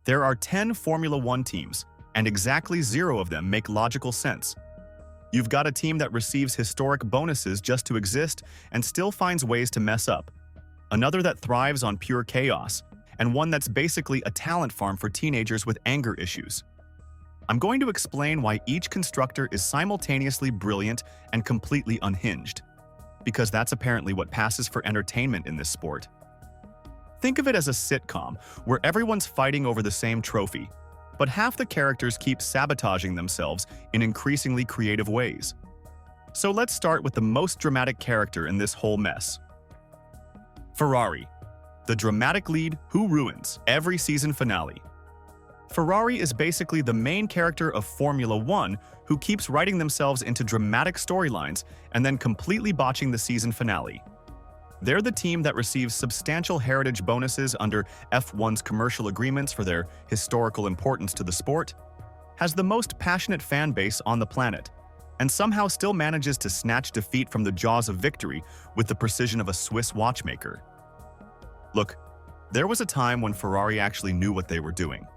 There are 10 Formula One teams, and exactly 0 of them make logical sense. You've got a team that receives historic bonuses just to exist and still finds ways to mess up. Another that thrives on pure chaos, and one that's basically a talent farm for teenagers with anger issues. I'm going to explain why each constructor is simultaneously brilliant and completely unhinged, because that's apparently what passes for entertainment in this sport. Think of it as a sitcom where everyone's fighting over the same trophy, but half the characters keep sabotaging themselves in increasingly creative ways. So let's start with the most dramatic character in this whole mess. Ferrari, the dramatic lead who ruins every season finale. Ferrari is basically the main character of Formula One who keeps writing themselves into dramatic storylines and then completely botching the season finale. They're the team that receives substantial heritage bonuses under F1's commercial agreements for their historical importance to the sport, has the most passionate fan base on the planet, and somehow still manages to snatch defeat from the jaws of victory with the precision of a Swiss watchmaker. Look, there was a time when Ferrari actually knew what they were doing.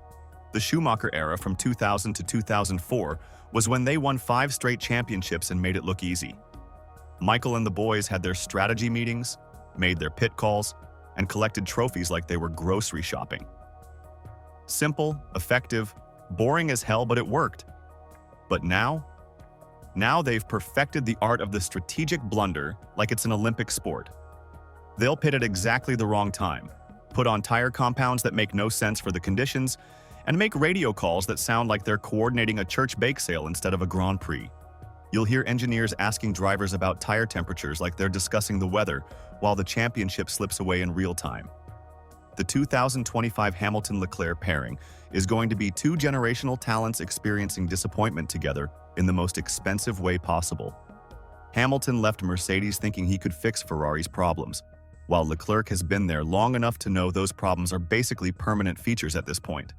The Schumacher era from 2000 to 2004 was when they won 5 straight championships and made it look easy. Michael and the boys had their strategy meetings, made their pit calls, and collected trophies like they were grocery shopping. Simple, effective, boring as hell, but it worked. But now they've perfected the art of the strategic blunder like it's an Olympic sport. They'll pit at exactly the wrong time, put on tire compounds that make no sense for the conditions, and make radio calls that sound like they're coordinating a church bake sale instead of a Grand Prix. You'll hear engineers asking drivers about tire temperatures like they're discussing the weather, while the championship slips away in real time. The 2025 Hamilton-Leclerc pairing is going to be 2 generational talents experiencing disappointment together in the most expensive way possible. Hamilton left Mercedes thinking he could fix Ferrari's problems, while Leclerc has been there long enough to know those problems are basically permanent features at this point.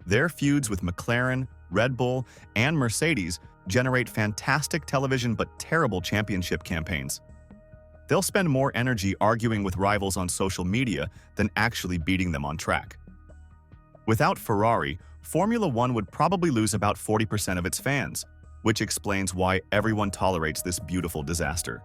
Their feuds with McLaren, Red Bull, and Mercedes generate fantastic television but terrible championship campaigns. They'll spend more energy arguing with rivals on social media than actually beating them on track. Without Ferrari, Formula One would probably lose about 40% of its fans, which explains why everyone tolerates this beautiful disaster.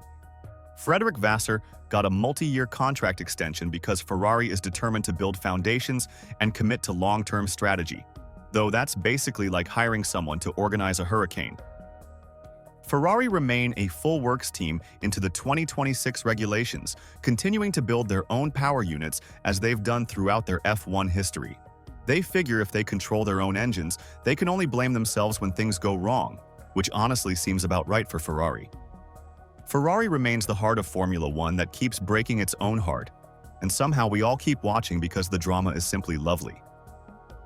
Frederick Vasseur got a multi-year contract extension because Ferrari is determined to build foundations and commit to long-term strategy, though that's basically like hiring someone to organize a hurricane. Ferrari remain a full works team into the 2026 regulations, continuing to build their own power units as they've done throughout their F1 history. They figure if they control their own engines, they can only blame themselves when things go wrong, which honestly seems about right for Ferrari. Ferrari remains the heart of Formula One that keeps breaking its own heart, and somehow we all keep watching because the drama is simply lovely.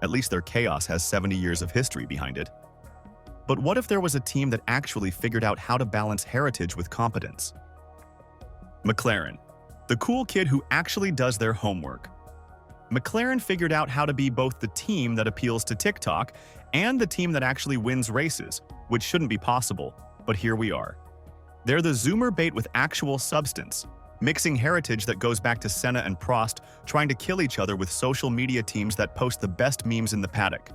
At least their chaos has 70 years of history behind it. But what if there was a team that actually figured out how to balance heritage with competence? McLaren, the cool kid who actually does their homework. McLaren figured out how to be both the team that appeals to TikTok and the team that actually wins races, which shouldn't be possible, but here we are. They're the Zoomer bait with actual substance, mixing heritage that goes back to Senna and Prost, trying to kill each other with social media teams that post the best memes in the paddock.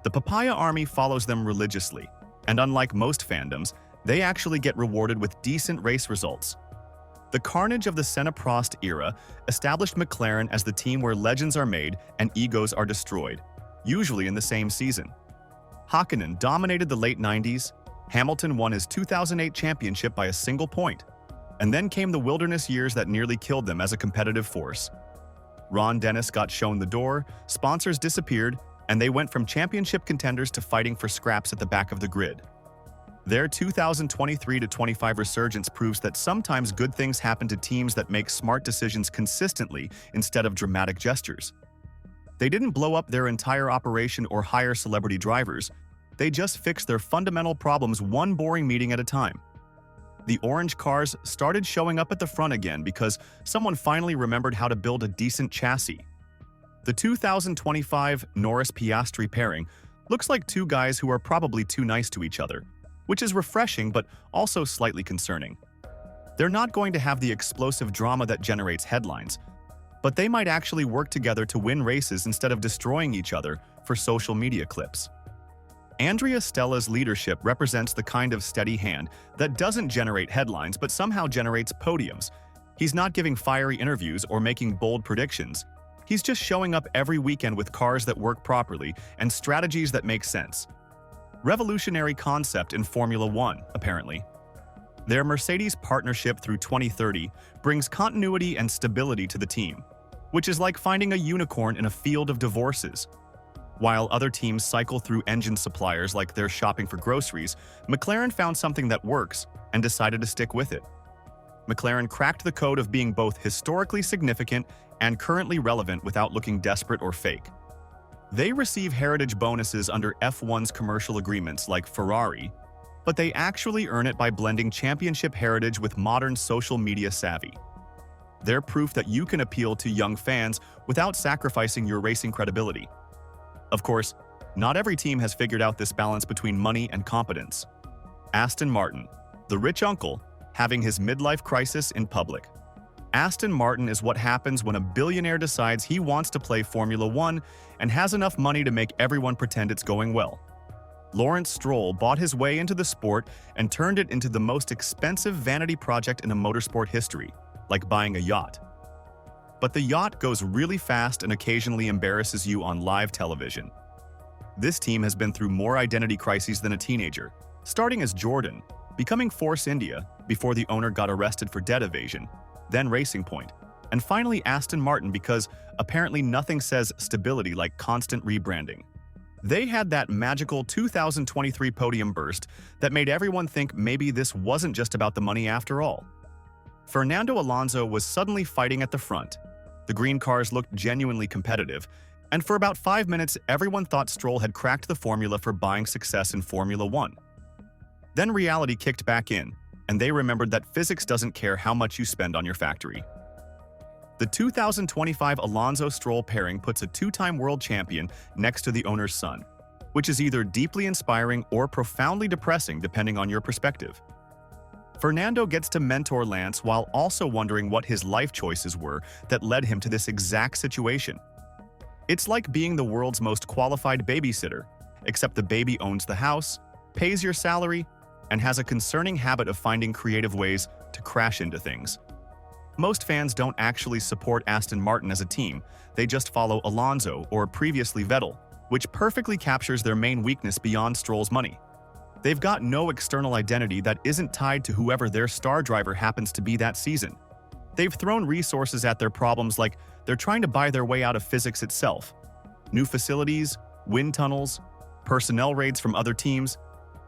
The Papaya Army follows them religiously, and unlike most fandoms, they actually get rewarded with decent race results. The carnage of the Senna-Prost era established McLaren as the team where legends are made and egos are destroyed, usually in the same season. Hakkinen dominated the late 90s, Hamilton won his 2008 championship by a single point, and then came the wilderness years that nearly killed them as a competitive force. Ron Dennis got shown the door, sponsors disappeared, and they went from championship contenders to fighting for scraps at the back of the grid. Their 2023-25 resurgence proves that sometimes good things happen to teams that make smart decisions consistently instead of dramatic gestures. They didn't blow up their entire operation or hire celebrity drivers. They just fixed their fundamental problems one boring meeting at a time. The orange cars started showing up at the front again because someone finally remembered how to build a decent chassis. The 2025 Norris-Piastri pairing looks like 2 guys who are probably too nice to each other, which is refreshing but also slightly concerning. They're not going to have the explosive drama that generates headlines, but they might actually work together to win races instead of destroying each other for social media clips. Andrea Stella's leadership represents the kind of steady hand that doesn't generate headlines but somehow generates podiums. He's not giving fiery interviews or making bold predictions. He's just showing up every weekend with cars that work properly and strategies that make sense. Revolutionary concept in Formula One, apparently. Their Mercedes partnership through 2030 brings continuity and stability to the team, which is like finding a unicorn in a field of divorces. While other teams cycle through engine suppliers like they're shopping for groceries, McLaren found something that works and decided to stick with it. McLaren cracked the code of being both historically significant and currently relevant without looking desperate or fake. They receive heritage bonuses under F1's commercial agreements like Ferrari, but they actually earn it by blending championship heritage with modern social media savvy. They're proof that you can appeal to young fans without sacrificing your racing credibility. Of course, not every team has figured out this balance between money and competence. Aston Martin, the rich uncle, having his midlife crisis in public. Aston Martin is what happens when a billionaire decides he wants to play Formula One and has enough money to make everyone pretend it's going well. Lawrence Stroll bought his way into the sport and turned it into the most expensive vanity project in a motorsport history, like buying a yacht. But the yacht goes really fast and occasionally embarrasses you on live television. This team has been through more identity crises than a teenager, starting as Jordan, becoming Force India before the owner got arrested for debt evasion, then Racing Point, and finally Aston Martin because apparently nothing says stability like constant rebranding. They had that magical 2023 podium burst that made everyone think maybe this wasn't just about the money after all. Fernando Alonso was suddenly fighting at the front. The green cars looked genuinely competitive, and for about 5 minutes everyone thought Stroll had cracked the formula for buying success in Formula One. Then reality kicked back in, and they remembered that physics doesn't care how much you spend on your factory. The 2025 Alonso-Stroll pairing puts a two-time world champion next to the owner's son, which is either deeply inspiring or profoundly depressing depending on your perspective. Fernando gets to mentor Lance while also wondering what his life choices were that led him to this exact situation. It's like being the world's most qualified babysitter, except the baby owns the house, pays your salary, and has a concerning habit of finding creative ways to crash into things. Most fans don't actually support Aston Martin as a team, they just follow Alonso or previously Vettel, which perfectly captures their main weakness beyond Stroll's money. They've got no external identity that isn't tied to whoever their star driver happens to be that season. They've thrown resources at their problems like they're trying to buy their way out of physics itself. New facilities, wind tunnels, personnel raids from other teams,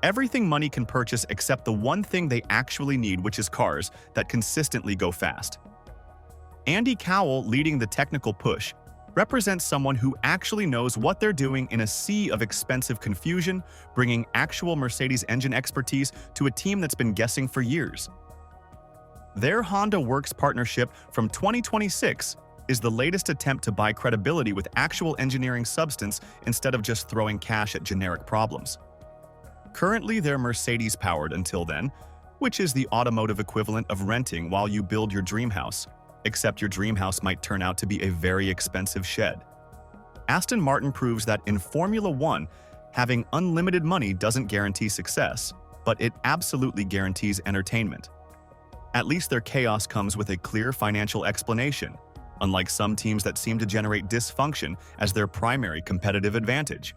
everything money can purchase except the one thing they actually need, which is cars that consistently go fast. Andy Cowell, leading the technical push, represents someone who actually knows what they're doing in a sea of expensive confusion, bringing actual Mercedes engine expertise to a team that's been guessing for years. Their Honda Works partnership from 2026 is the latest attempt to buy credibility with actual engineering substance instead of just throwing cash at generic problems. Currently, they're Mercedes-powered until then, which is the automotive equivalent of renting while you build your dream house, except your dream house might turn out to be a very expensive shed. Aston Martin proves that in Formula One, having unlimited money doesn't guarantee success, but it absolutely guarantees entertainment. At least their chaos comes with a clear financial explanation, unlike some teams that seem to generate dysfunction as their primary competitive advantage.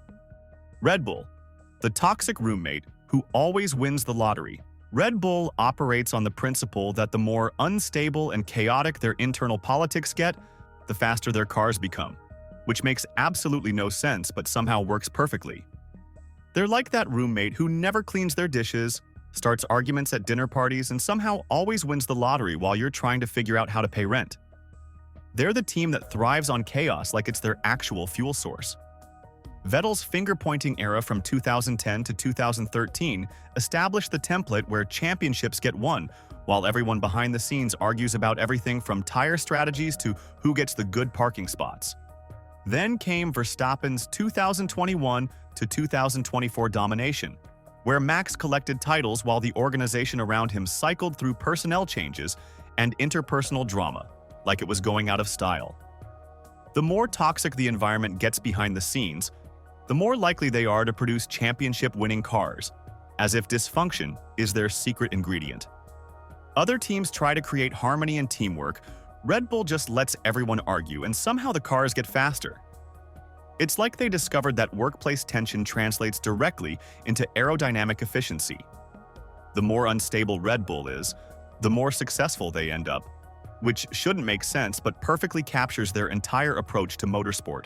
Red Bull, the toxic roommate who always wins the lottery. Red Bull operates on the principle that the more unstable and chaotic their internal politics get, the faster their cars become, which makes absolutely no sense but somehow works perfectly. They're like that roommate who never cleans their dishes, starts arguments at dinner parties, and somehow always wins the lottery while you're trying to figure out how to pay rent. They're the team that thrives on chaos like it's their actual fuel source. Vettel's finger-pointing era from 2010 to 2013 established the template where championships get won, while everyone behind the scenes argues about everything from tire strategies to who gets the good parking spots. Then came Verstappen's 2021 to 2024 domination, where Max collected titles while the organization around him cycled through personnel changes and interpersonal drama, like it was going out of style. The more toxic the environment gets behind the scenes, the more likely they are to produce championship-winning cars, as if dysfunction is their secret ingredient. Other teams try to create harmony and teamwork. Red Bull just lets everyone argue, and somehow the cars get faster. It's like they discovered that workplace tension translates directly into aerodynamic efficiency. The more unstable Red Bull is, the more successful they end up, which shouldn't make sense but perfectly captures their entire approach to motorsport.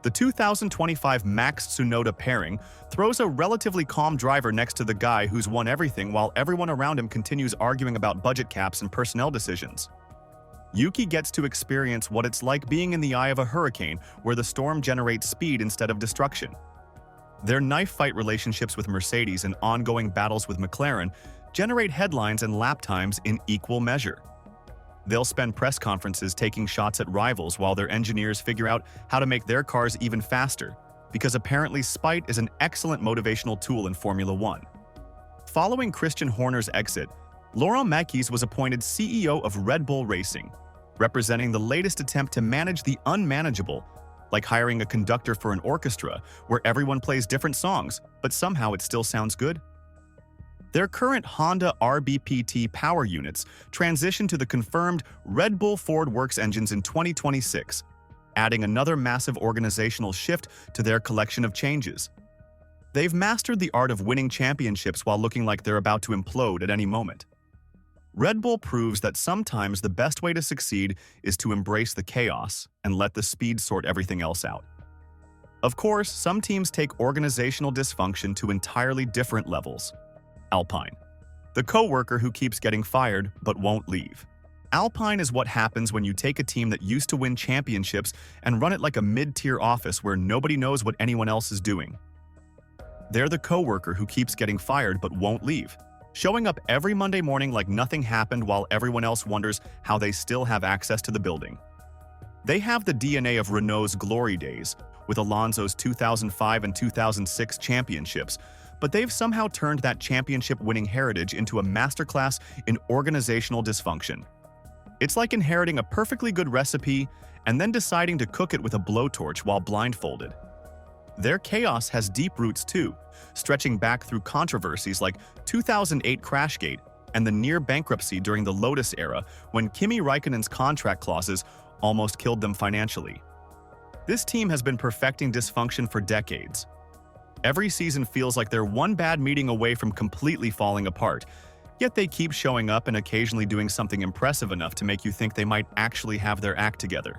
The 2025 Max Tsunoda pairing throws a relatively calm driver next to the guy who's won everything while everyone around him continues arguing about budget caps and personnel decisions. Yuki gets to experience what it's like being in the eye of a hurricane where the storm generates speed instead of destruction. Their knife-fight relationships with Mercedes and ongoing battles with McLaren generate headlines and lap times in equal measure. They'll spend press conferences taking shots at rivals while their engineers figure out how to make their cars even faster, because apparently spite is an excellent motivational tool in Formula One. Following Christian Horner's exit, Laurent Mekies was appointed CEO of Red Bull Racing, representing the latest attempt to manage the unmanageable, like hiring a conductor for an orchestra where everyone plays different songs, but somehow it still sounds good. Their current Honda RBPT power units transition to the confirmed Red Bull Ford Works engines in 2026, adding another massive organizational shift to their collection of changes. They've mastered the art of winning championships while looking like they're about to implode at any moment. Red Bull proves that sometimes the best way to succeed is to embrace the chaos and let the speed sort everything else out. Of course, some teams take organizational dysfunction to entirely different levels. Alpine, the co-worker who keeps getting fired but won't leave. Alpine is what happens when you take a team that used to win championships and run it like a mid-tier office where nobody knows what anyone else is doing. They're the co-worker who keeps getting fired but won't leave, showing up every Monday morning like nothing happened while everyone else wonders how they still have access to the building. They have the DNA of Renault's glory days, with Alonso's 2005 and 2006 championships, but they've somehow turned that championship-winning heritage into a masterclass in organizational dysfunction. It's like inheriting a perfectly good recipe and then deciding to cook it with a blowtorch while blindfolded. Their chaos has deep roots too, stretching back through controversies like 2008 Crashgate and the near-bankruptcy during the Lotus era when Kimi Raikkonen's contract clauses almost killed them financially. This team has been perfecting dysfunction for decades. Every season feels like they're one bad meeting away from completely falling apart, yet they keep showing up and occasionally doing something impressive enough to make you think they might actually have their act together.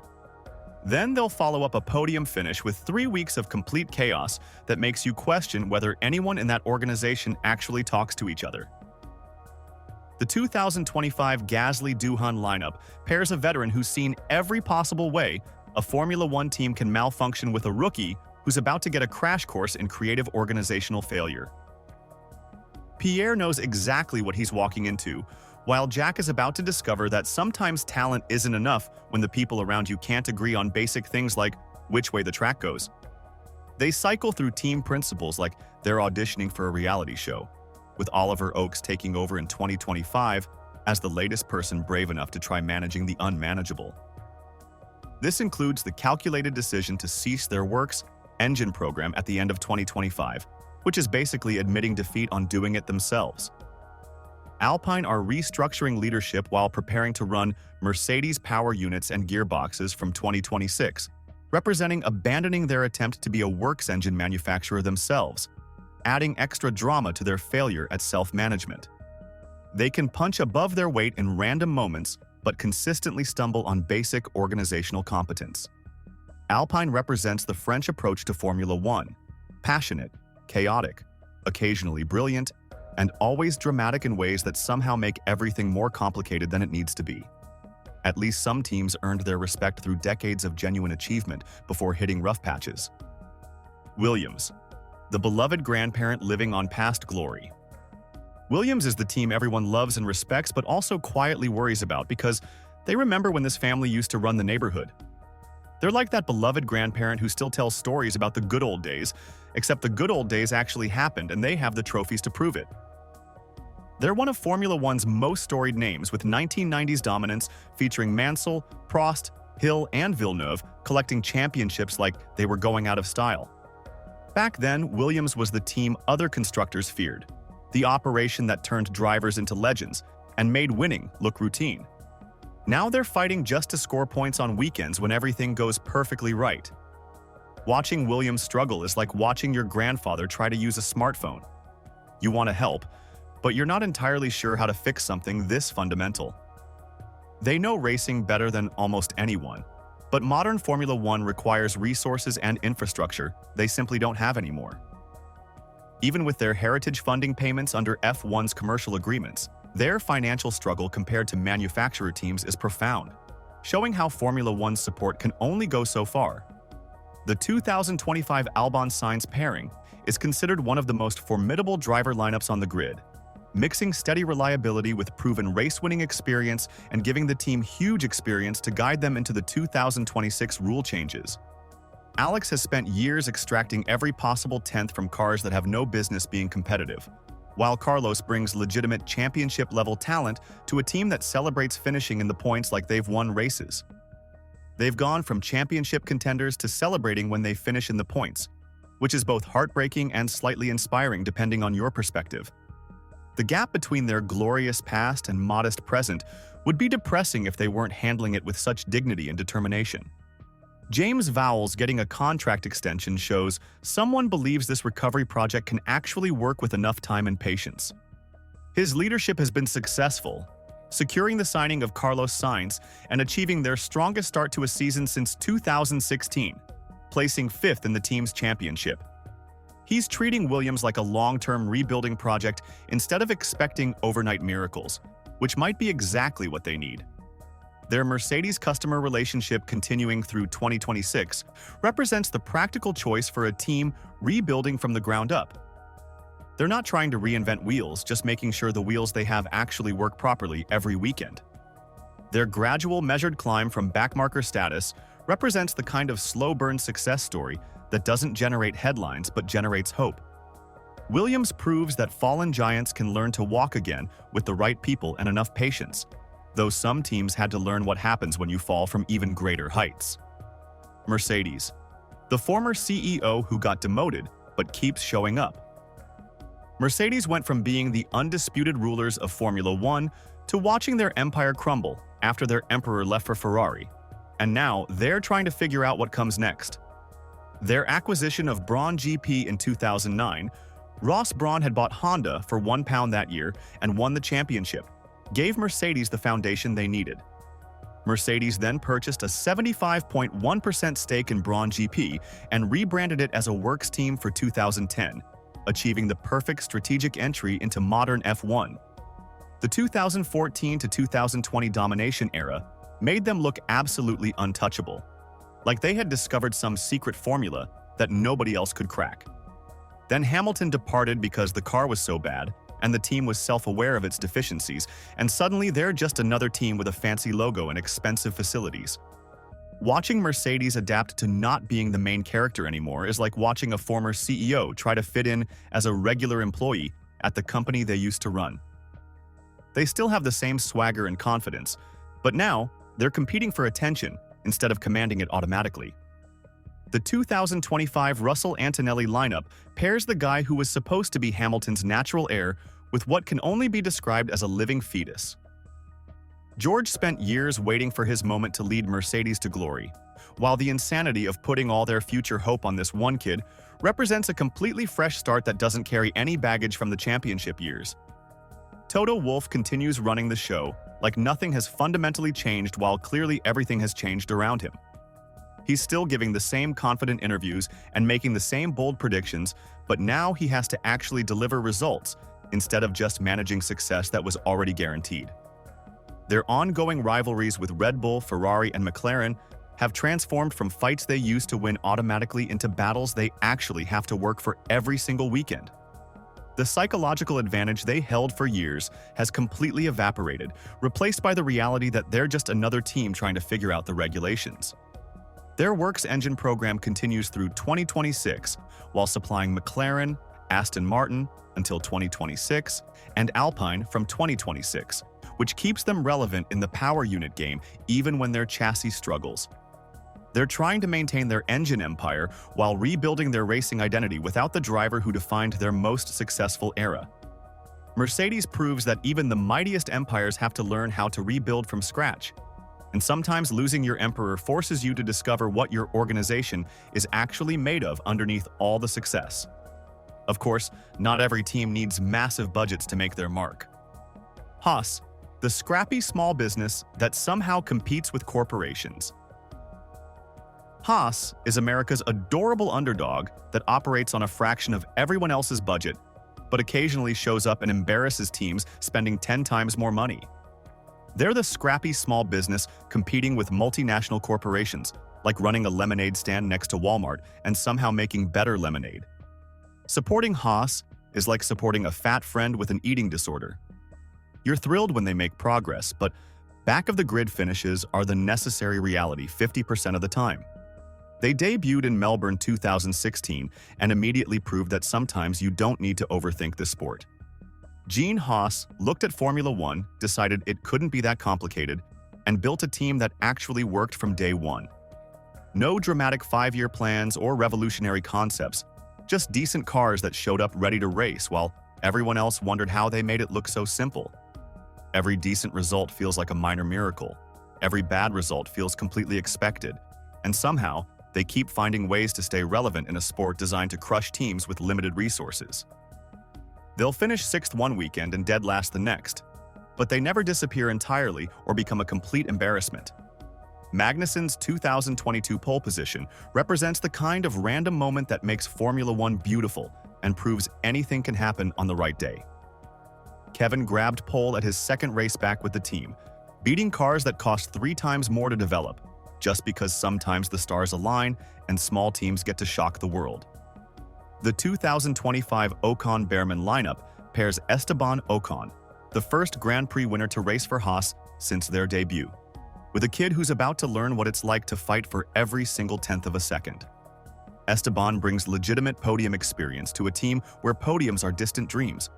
Then they'll follow up a podium finish with 3 weeks of complete chaos that makes you question whether anyone in that organization actually talks to each other. The 2025 Gasly-Doohan lineup pairs a veteran who's seen every possible way a Formula One team can malfunction with a rookie who's about to get a crash course in creative organizational failure. Pierre knows exactly what he's walking into, while Jack is about to discover that sometimes talent isn't enough when the people around you can't agree on basic things like which way the track goes. They cycle through team principles like they're auditioning for a reality show, with Oliver Oakes taking over in 2025 as the latest person brave enough to try managing the unmanageable. This includes the calculated decision to cease their works engine program at the end of 2025, which is basically admitting defeat on doing it themselves. Alpine are restructuring leadership while preparing to run Mercedes power units and gearboxes from 2026, representing abandoning their attempt to be a works engine manufacturer themselves, adding extra drama to their failure at self-management. They can punch above their weight in random moments, but consistently stumble on basic organizational competence. Alpine represents the French approach to Formula One: passionate, chaotic, occasionally brilliant, and always dramatic in ways that somehow make everything more complicated than it needs to be. At least some teams earned their respect through decades of genuine achievement before hitting rough patches. Williams, the beloved grandparent living on past glory. Williams is the team everyone loves and respects but also quietly worries about because they remember when this family used to run the neighborhood. They're like that beloved grandparent who still tells stories about the good old days, except the good old days actually happened and they have the trophies to prove it. They're one of Formula One's most storied names, with 1990s dominance featuring Mansell, Prost, Hill and Villeneuve collecting championships like they were going out of style. Back then, Williams was the team other constructors feared, the operation that turned drivers into legends and made winning look routine. Now they're fighting just to score points on weekends when everything goes perfectly right. Watching Williams struggle is like watching your grandfather try to use a smartphone. You want to help, but you're not entirely sure how to fix something this fundamental. They know racing better than almost anyone, but modern Formula One requires resources and infrastructure they simply don't have anymore. Even with their heritage funding payments under F1's commercial agreements, their financial struggle compared to manufacturer teams is profound, showing how Formula One's support can only go so far. The 2025 Albon-Sainz pairing is considered one of the most formidable driver lineups on the grid, mixing steady reliability with proven race-winning experience and giving the team huge experience to guide them into the 2026 rule changes. Alex has spent years extracting every possible tenth from cars that have no business being competitive, while Carlos brings legitimate championship-level talent to a team that celebrates finishing in the points like they've won races. They've gone from championship contenders to celebrating when they finish in the points, which is both heartbreaking and slightly inspiring depending on your perspective. The gap between their glorious past and modest present would be depressing if they weren't handling it with such dignity and determination. James Vowles getting a contract extension shows someone believes this recovery project can actually work with enough time and patience. His leadership has been successful, securing the signing of Carlos Sainz and achieving their strongest start to a season since 2016, placing 5th in the team's championship. He's treating Williams like a long-term rebuilding project instead of expecting overnight miracles, which might be exactly what they need. Their Mercedes customer relationship continuing through 2026 represents the practical choice for a team rebuilding from the ground up. They're not trying to reinvent wheels, just making sure the wheels they have actually work properly every weekend. Their gradual measured climb from backmarker status represents the kind of slow-burn success story that doesn't generate headlines but generates hope. Williams proves that fallen giants can learn to walk again with the right people and enough patience, though some teams had to learn what happens when you fall from even greater heights. Mercedes, the former CEO who got demoted but keeps showing up. Mercedes went from being the undisputed rulers of Formula One to watching their empire crumble after their emperor left for Ferrari, and now they're trying to figure out what comes next. Their acquisition of Braun GP in 2009, Ross Braun had bought Honda for £1 that year and won the championship, gave Mercedes the foundation they needed. Mercedes then purchased a 75.1% stake in Braun GP and rebranded it as a works team for 2010, achieving the perfect strategic entry into modern F1. The 2014 to 2020 domination era made them look absolutely untouchable, like they had discovered some secret formula that nobody else could crack. Then Hamilton departed because the car was so bad, and the team was self-aware of its deficiencies, and suddenly they're just another team with a fancy logo and expensive facilities. Watching Mercedes adapt to not being the main character anymore is like watching a former CEO try to fit in as a regular employee at the company they used to run. They still have the same swagger and confidence, but now they're competing for attention instead of commanding it automatically. The 2025 Russell Antonelli lineup pairs the guy who was supposed to be Hamilton's natural heir with what can only be described as a living fetus. George spent years waiting for his moment to lead Mercedes to glory, while the insanity of putting all their future hope on this one kid represents a completely fresh start that doesn't carry any baggage from the championship years. Toto Wolff continues running the show like nothing has fundamentally changed while clearly everything has changed around him. He's still giving the same confident interviews and making the same bold predictions, but now he has to actually deliver results instead of just managing success that was already guaranteed. Their ongoing rivalries with Red Bull, Ferrari, and McLaren have transformed from fights they used to win automatically into battles they actually have to work for every single weekend. The psychological advantage they held for years has completely evaporated, replaced by the reality that they're just another team trying to figure out the regulations. Their works engine program continues through 2026 while supplying McLaren, Aston Martin until 2026, and Alpine from 2026, which keeps them relevant in the power unit game even when their chassis struggles. They're trying to maintain their engine empire while rebuilding their racing identity without the driver who defined their most successful era. Mercedes proves that even the mightiest empires have to learn how to rebuild from scratch. And sometimes losing your emperor forces you to discover what your organization is actually made of underneath all the success. Of course, not every team needs massive budgets to make their mark. Haas, the scrappy small business that somehow competes with corporations. Haas is America's adorable underdog that operates on a fraction of everyone else's budget, but occasionally shows up and embarrasses teams spending 10 times more money. They're the scrappy small business competing with multinational corporations, like running a lemonade stand next to Walmart and somehow making better lemonade. Supporting Haas is like supporting a fat friend with an eating disorder. You're thrilled when they make progress, but back-of-the-grid finishes are the necessary reality 50% of the time. They debuted in Melbourne 2016 and immediately proved that sometimes you don't need to overthink the sport. Gene Haas looked at Formula One, decided it couldn't be that complicated, and built a team that actually worked from day one. No dramatic 5-year plans or revolutionary concepts, just decent cars that showed up ready to race while everyone else wondered how they made it look so simple. Every decent result feels like a minor miracle. Every bad result feels completely expected. And somehow, they keep finding ways to stay relevant in a sport designed to crush teams with limited resources. They'll finish 6th one weekend and dead last the next, but they never disappear entirely or become a complete embarrassment. Magnussen's 2022 pole position represents the kind of random moment that makes Formula One beautiful and proves anything can happen on the right day. Kevin grabbed pole at his second race back with the team, beating cars that cost 3 times more to develop, just because sometimes the stars align and small teams get to shock the world. The 2025 Ocon-Behrman lineup pairs Esteban Ocon, the first Grand Prix winner to race for Haas since their debut, with a kid who's about to learn what it's like to fight for every single tenth of a second. Esteban brings legitimate podium experience to a team where podiums are distant dreams,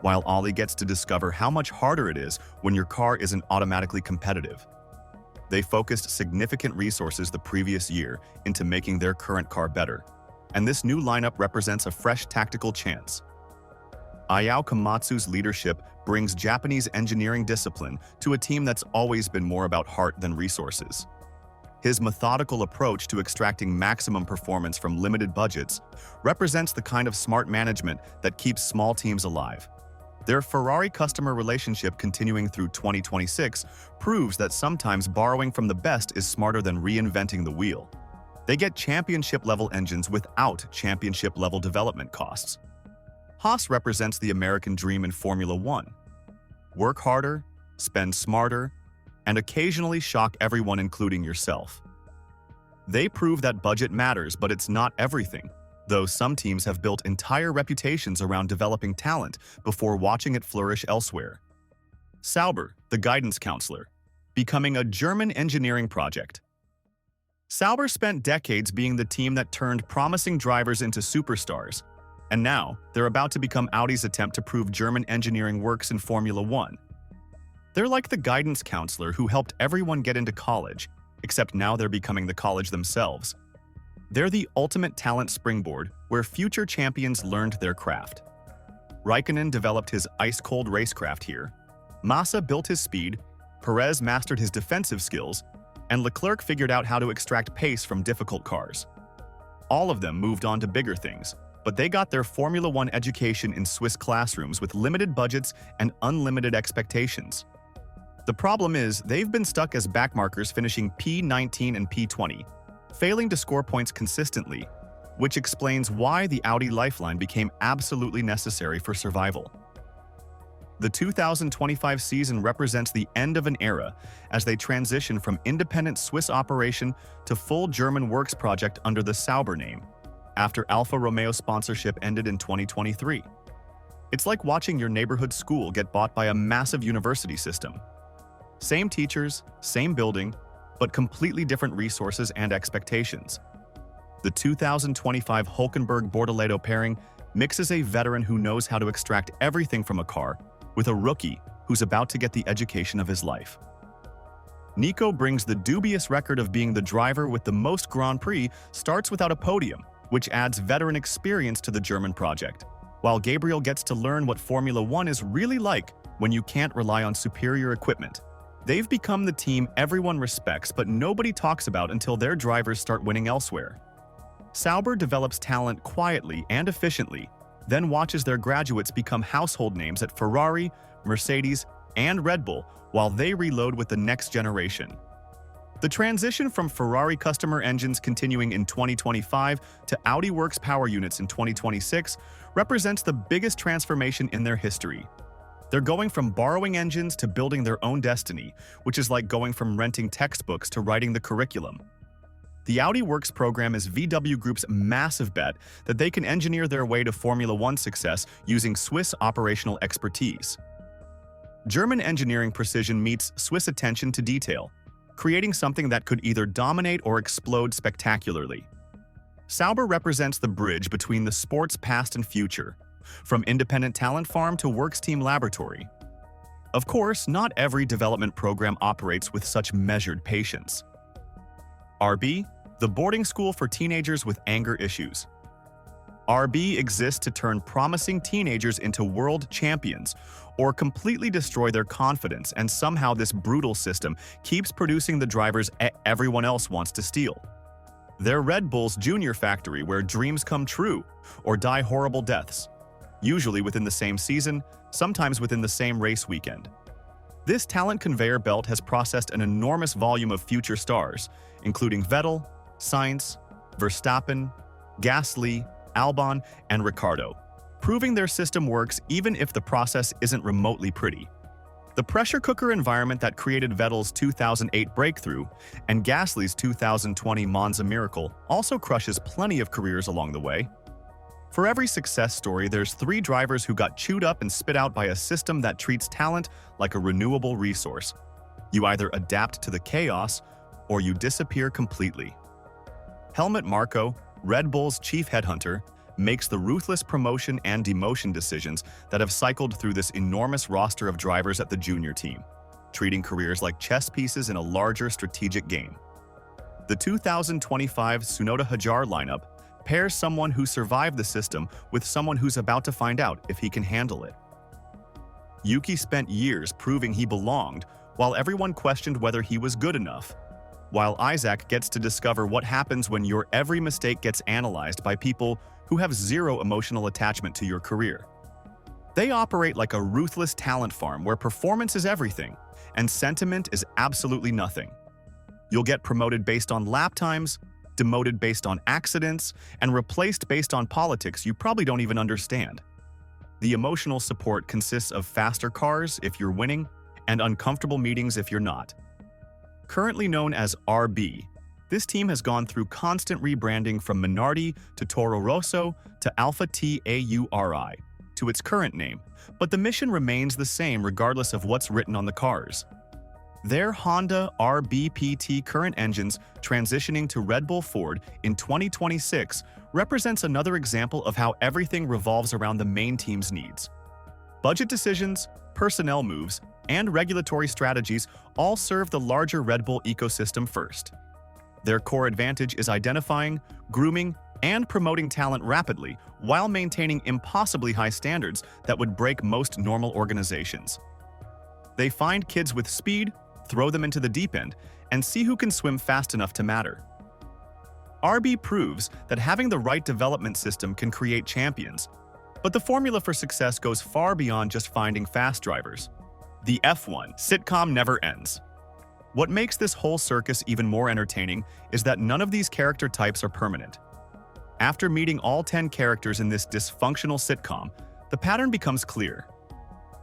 while Ollie gets to discover how much harder it is when your car isn't automatically competitive. They focused significant resources the previous year into making their current car better, and this new lineup represents a fresh tactical chance. Ayao Komatsu's leadership brings Japanese engineering discipline to a team that's always been more about heart than resources. His methodical approach to extracting maximum performance from limited budgets represents the kind of smart management that keeps small teams alive. Their Ferrari customer relationship continuing through 2026 proves that sometimes borrowing from the best is smarter than reinventing the wheel. They get championship-level engines without championship-level development costs. Haas represents the American dream in Formula One. Work harder, spend smarter, and occasionally shock everyone, including yourself. They prove that budget matters, but it's not everything, though some teams have built entire reputations around developing talent before watching it flourish elsewhere. Sauber, the guidance counselor, becoming a German engineering project. Sauber spent decades being the team that turned promising drivers into superstars, and now they're about to become Audi's attempt to prove German engineering works in Formula One. They're like the guidance counselor who helped everyone get into college, except now they're becoming the college themselves. They're the ultimate talent springboard where future champions learned their craft. Raikkonen developed his ice-cold racecraft here. Massa built his speed, Perez mastered his defensive skills, and Leclerc figured out how to extract pace from difficult cars. All of them moved on to bigger things, but they got their Formula One education in Swiss classrooms with limited budgets and unlimited expectations. The problem is, they've been stuck as backmarkers finishing P19 and P20, failing to score points consistently, which explains why the Audi lifeline became absolutely necessary for survival. The 2025 season represents the end of an era as they transition from independent Swiss operation to full German works project under the Sauber name, after Alfa Romeo sponsorship ended in 2023. It's like watching your neighborhood school get bought by a massive university system. Same teachers, same building, but completely different resources and expectations. The 2025 Hulkenberg-Bortoleto pairing mixes a veteran who knows how to extract everything from a car with a rookie who's about to get the education of his life. Nico brings the dubious record of being the driver with the most Grand Prix, starts without a podium, which adds veteran experience to the German project, while Gabriel gets to learn what Formula One is really like when you can't rely on superior equipment. They've become the team everyone respects but nobody talks about until their drivers start winning elsewhere. Sauber develops talent quietly and efficiently, then watches their graduates become household names at Ferrari, Mercedes, and Red Bull while they reload with the next generation. The transition from Ferrari customer engines continuing in 2025 to Audi Works power units in 2026 represents the biggest transformation in their history. They're going from borrowing engines to building their own destiny, which is like going from renting textbooks to writing the curriculum. The Audi Works program is VW Group's massive bet that they can engineer their way to Formula One success using Swiss operational expertise. German engineering precision meets Swiss attention to detail, creating something that could either dominate or explode spectacularly. Sauber represents the bridge between the sport's past and future, from independent talent farm to works team laboratory. Of course, not every development program operates with such measured patience. RB, the boarding school for teenagers with anger issues. RB exists to turn promising teenagers into world champions or completely destroy their confidence, and somehow this brutal system keeps producing the drivers everyone else wants to steal. They're Red Bull's junior factory where dreams come true or die horrible deaths, usually within the same season, sometimes within the same race weekend. This talent conveyor belt has processed an enormous volume of future stars, including Vettel, Sainz, Verstappen, Gasly, Albon, and Ricciardo, proving their system works even if the process isn't remotely pretty. The pressure cooker environment that created Vettel's 2008 breakthrough and Gasly's 2020 Monza miracle also crushes plenty of careers along the way. For every success story, there's 3 drivers who got chewed up and spit out by a system that treats talent like a renewable resource. You either adapt to the chaos or you disappear completely. Helmut Marko, Red Bull's chief headhunter, makes the ruthless promotion and demotion decisions that have cycled through this enormous roster of drivers at the junior team, treating careers like chess pieces in a larger strategic game. The 2025 Tsunoda Hajar lineup pairs someone who survived the system with someone who's about to find out if he can handle it. Yuki spent years proving he belonged while everyone questioned whether he was good enough, while Isaac gets to discover what happens when your every mistake gets analyzed by people who have zero emotional attachment to your career. They operate like a ruthless talent farm where performance is everything and sentiment is absolutely nothing. You'll get promoted based on lap times, demoted based on accidents, and replaced based on politics you probably don't even understand. The emotional support consists of faster cars if you're winning and uncomfortable meetings if you're not. Currently known as RB, this team has gone through constant rebranding from Minardi to Toro Rosso to Alpha Tauri to its current name, but the mission remains the same regardless of what's written on the cars. Their Honda RBPT current engines transitioning to Red Bull Ford in 2026 represents another example of how everything revolves around the main team's needs. Budget decisions, personnel moves, and regulatory strategies all serve the larger Red Bull ecosystem first. Their core advantage is identifying, grooming, and promoting talent rapidly while maintaining impossibly high standards that would break most normal organizations. They find kids with speed, throw them into the deep end, and see who can swim fast enough to matter. RB proves that having the right development system can create champions, but the formula for success goes far beyond just finding fast drivers. The F1 sitcom never ends. What makes this whole circus even more entertaining is that none of these character types are permanent. After meeting all 10 characters in this dysfunctional sitcom, the pattern becomes clear.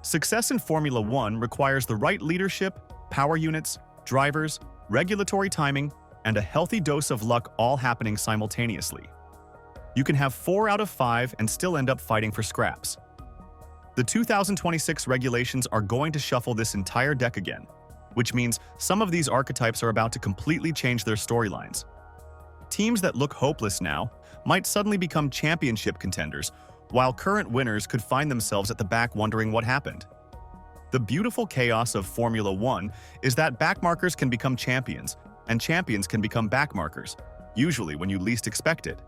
Success in Formula One requires the right leadership, power units, drivers, regulatory timing, and a healthy dose of luck all happening simultaneously. You can have 4 out of 5 and still end up fighting for scraps. The 2026 regulations are going to shuffle this entire deck again, which means some of these archetypes are about to completely change their storylines. Teams that look hopeless now might suddenly become championship contenders, while current winners could find themselves at the back wondering what happened. The beautiful chaos of Formula One is that backmarkers can become champions, and champions can become backmarkers, usually when you least expect it.